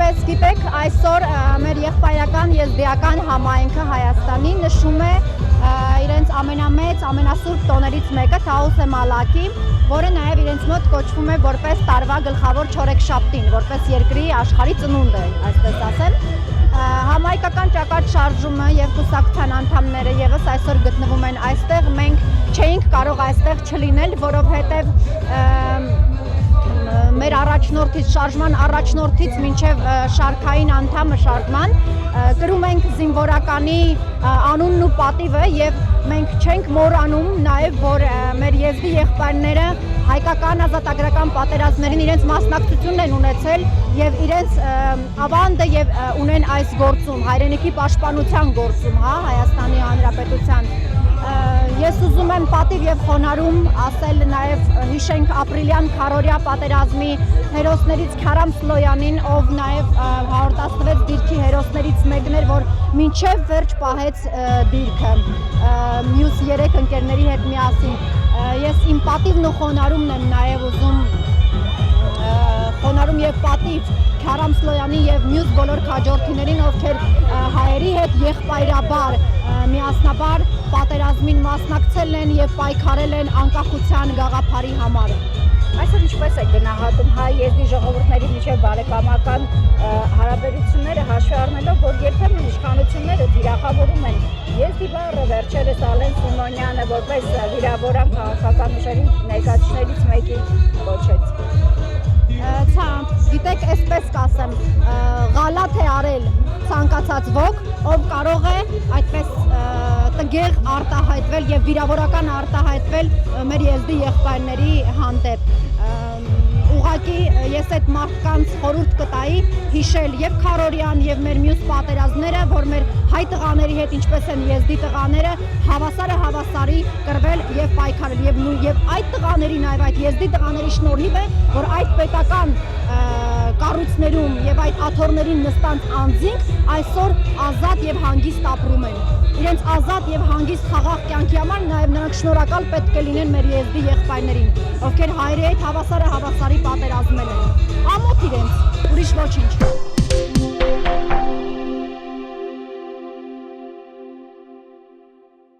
Ինչպես գիտեք, այսօր մեր եղբայրական եզդիական համայնքը Հայաստանի նշում է իրենց ամենամեծ, ամենասուրբ տոներից մեկը Թաուս Մալակի, որը նաև իրենց մոտ կոչվում է որպես տարվա գլխավոր չորեքշաբթին, որպես երկրի աշխարհի ծնունդը, այսպես ասեմ։ Համայնքական ճակատ շարժումը եւ կուսակցության անդամները եւս այսօր գտնվում են այստեղ, մենք չէինք կարող այստեղ չլինել, որովհետեւ մեր առաջնորդից, շարժման առաջնորդից մինչև շարքային անդամը շարժման կրում ենք զինվորականի անունն ու պատիվը եւ մենք չենք մոռանում նաեւ, որ մեր եզդի եղբայրները հայկական ազատագրական պատերազմներին իրենց մասնակցությունն են ունեցել եւ իրենց ավանդը եւ ունեն այս գործում, հայրենիքի պաշտպանության գործում, Հայաստանի Հանրապետության։ Ես ուզում եմ պատիվ եւ խոնարհում ասել նաեւ հիշենք ապրիլյան քարորյա պատերազմի հերոսներից Քարամ Սլոյանին, ով նաեւ 116 դիրքի հերոսներից մեկն էր, որ մինչեւ վերջ պահեց դիրքը մյուս 3 ընկերների հետ միասին։ Ես իմ պատիվն ու խոնարհումն եմ նաեւ ուզում խոնարհում եւ պատիվ Քարամ Սլոյանի եւ մյուս բոլոր քաջորդիներին, ովքեր հայերի հետ եղբայրաբար միասնաբար պատերազմին մասնակցել են եւ պայքարել են անկախության գաղափարի համար։ Այսօր ինչպես է գնահատում հայ եզդի ժողովուրդների միջև բարեկամական հարաբերությունները, հաշվի առնելով, որ երբեմն իշխանությունները թիրախավորում են եզդի բառը, վերջերս Ալեն Սիմոնյանը որպես վիրավորան քաղաքական ուժերի ներկայացուցիչներից մեկի կոչեց։ Գիտեք, այսպես կասեմ, գալաթ է արել ցանկացած ոք, ով կարող է այդպես տգեղ արտահայտվել եւ վիրավորական արտահայտվել մեր եզդի եղբայրների հանդեպ։ Ուղղակի ես այդ մարդկանց խորհուրդ կտայի հիշել եւ քարորյան եւ մեր մյուս պատերազմները, որ մեր հայ տղաների հետ, ինչպես են եզդի տղաները, հավասարի կռվել եւ պայքարել եւ այդ տղաների նաեւ այդ եզդի տղաների շնորհիվ է, որ այդ պետական կառույցներում եւ այդ աթոռներին նստած անձինք այսօր ազատ եւ հանգիստ ապրում են։ Իրենց ազատ եւ հանգիստ խաղաղ կյանքի համար նաեւ նրանք շնորհակալ պետք է լինեն մեր եզդի եղբայրներին, ովքեր հայերի հետ հավասարի պատերազմել են։ Ամոթ իրենց, ուրիշ ոչինչ։